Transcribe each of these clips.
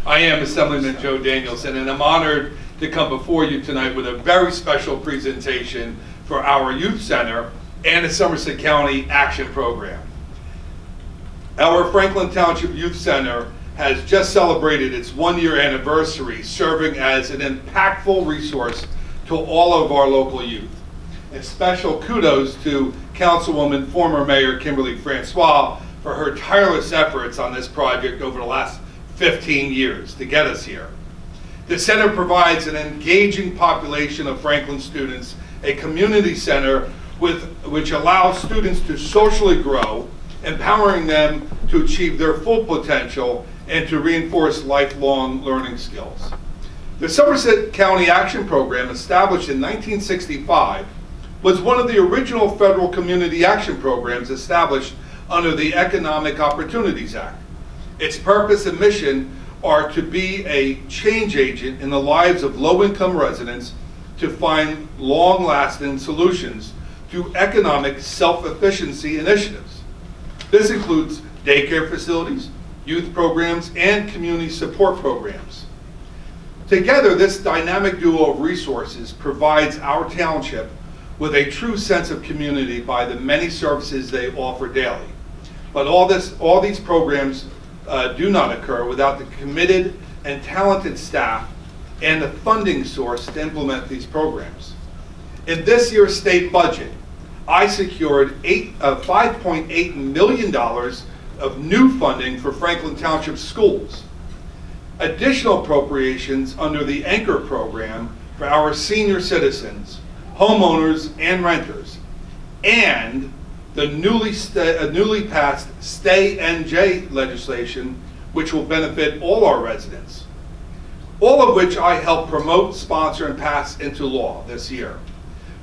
I am Assemblyman Joe Danielsen, and I'm honored to come before you tonight with a very special presentation for our Youth Center and the Somerset County Action Program. Our Franklin Township Youth Center has just celebrated its one-year anniversary, serving as an impactful resource to all of our local youth. And special kudos to Councilwoman, former Mayor Kimberly Francois, for her tireless efforts on this project over the last 15 years to get us here. The center provides an engaging population of Franklin students, a community center which allows students to socially grow, empowering them to achieve their full potential and to reinforce lifelong learning skills. The Somerset County Action Program, established in 1965, was one of the original federal community action programs established under the Economic Opportunities Act. Its purpose and mission are to be a change agent in the lives of low-income residents to find long-lasting solutions through economic self-efficiency initiatives. This includes daycare facilities, youth programs, and community support programs. Together, this dynamic duo of resources provides our township with a true sense of community by the many services they offer daily. But all these programs do not occur without the committed and talented staff and the funding source to implement these programs. In this year's state budget, I secured $5.8 million of new funding for Franklin Township schools, additional appropriations under the Anchor program for our senior citizens, homeowners, and renters, and the newly passed Stay NJ legislation, which will benefit all our residents, all of which I helped promote, sponsor, and pass into law this year.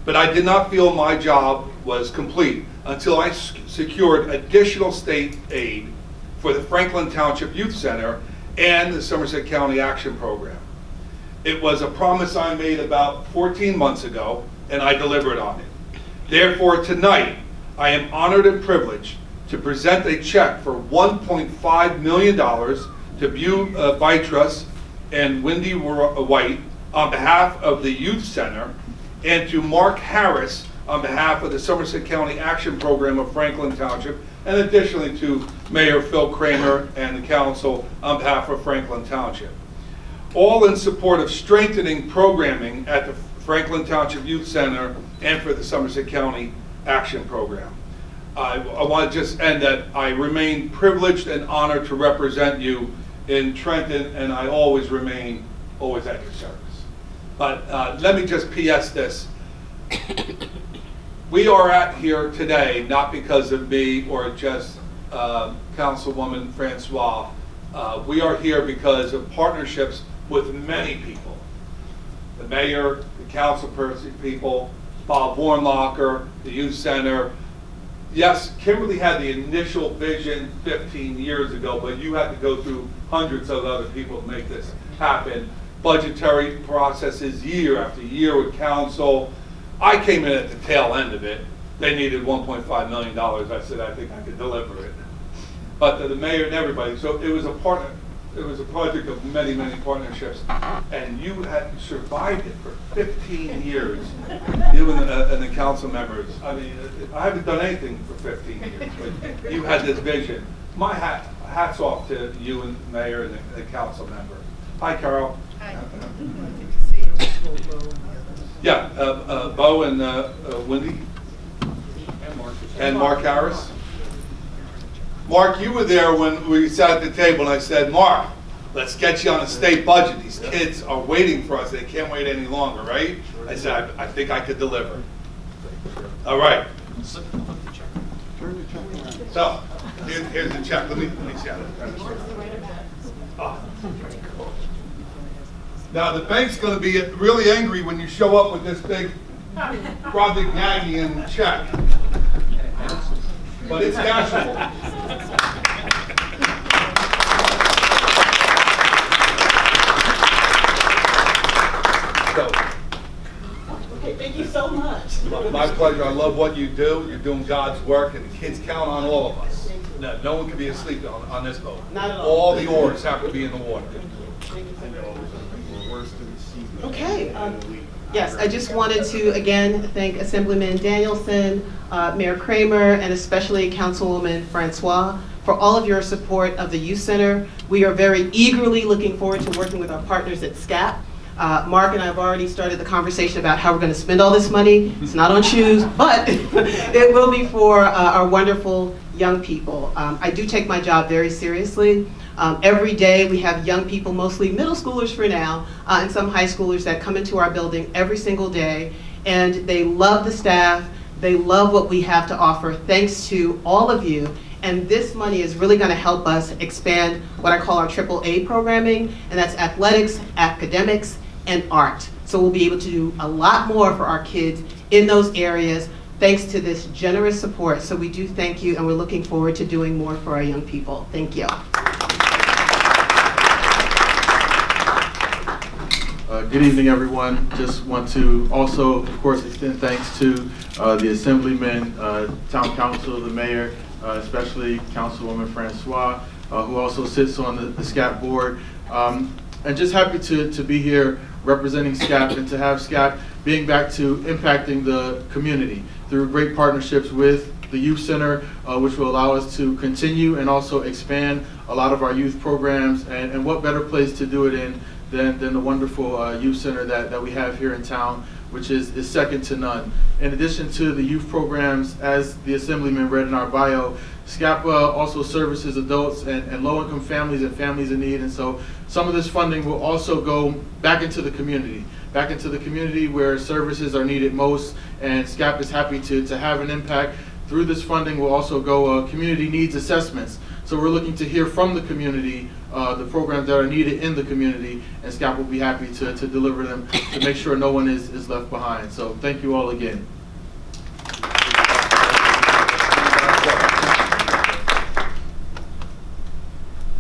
But I did not feel my job was complete until I secured additional state aid for the Franklin Township Youth Center and the Somerset County Action Program. It was a promise I made about 14 months ago, and I delivered on it. Therefore, tonight, I am honored and privileged to present a check for $1.5 million to Bew Vitras and Wendy White on behalf of the Youth Center, and to Mark Harris on behalf of the Somerset County Action Program of Franklin Township, and additionally to Mayor Phil Kramer and the council on behalf of Franklin Township. All in support of strengthening programming at the Franklin Township Youth Center and for the Somerset County Action Program. I want to just end that I remain privileged and honored to represent you in Trenton, and I always remain always at your service. But let me just PS this. We are here today not because of me or just Councilwoman Francois. We are here because of partnerships with many people. The mayor, the council people, Bob Warnlocker, the youth center. Yes, Kimberly had the initial vision 15 years ago, but you had to go through hundreds of other people to make this happen. Budgetary processes year after year with council. I came in at the tail end of it. They needed $1.5 million. I said, I think I could deliver it. But the mayor and everybody, so it was a partner. It was a project of many, many partnerships, and you had survived it for 15 years, you and the council members. I mean, I haven't done anything for 15 years, but you had this vision. My hats off to you and the mayor and the council member. Hi, Carol. Hi. Yeah, Bo and Wendy. And Mark Harris. Mark, you were there when we sat at the table and I said, Mark, let's get you on a state budget. These kids are waiting for us. They can't wait any longer, right? I said, I think I could deliver. All right. So, here's the check. Let me see how that. Now, the bank's going to be really angry when you show up with this big Brobdingnagian check. But it's cashable. Okay, thank you so much. My pleasure. I love what you do. You're doing God's work, and the kids count on all of us. No, no one can be asleep on this boat. Not at all. All the oars have to be in the water. Okay. Yes, I just wanted to again thank Assemblyman Danielsen, Mayor Kramer, and especially Councilwoman Francois for all of your support of the Youth Center. We are very eagerly looking forward to working with our partners at SCAP. Mark and I have already started the conversation about how we're going to spend all this money. It's not on shoes, but it will be for our wonderful young people. I do take my job very seriously. Every day we have young people, mostly middle schoolers for now, and some high schoolers that come into our building every single day, and they love the staff, they love what we have to offer, thanks to all of you. And this money is really going to help us expand what I call our AAA programming, and that's athletics, academics, and art. So we'll be able to do a lot more for our kids in those areas thanks to this generous support. So we do thank you, and we're looking forward to doing more for our young people. Thank you. Good evening, everyone. Just want to also, of course, extend thanks to the Assemblyman, Town Council, the Mayor, especially Councilwoman Francois, who also sits on the SCAP board. And just happy to be here representing SCAP and to have SCAP being back to impacting the community through great partnerships with the Youth Center, which will allow us to continue and also expand a lot of our youth programs. And what better place to do it in than the wonderful youth center that we have here in town, which is second to none. In addition to the youth programs, as the Assemblyman read in our bio, SCAP also services adults and low-income families and families in need, and so some of this funding will also go back into the community where services are needed most, and SCAP is happy to have an impact. Through this funding will also go community needs assessments. So we're looking to hear from the community the programs that are needed in the community, and SCAP will be happy to deliver them to make sure no one is left behind. So thank you all again.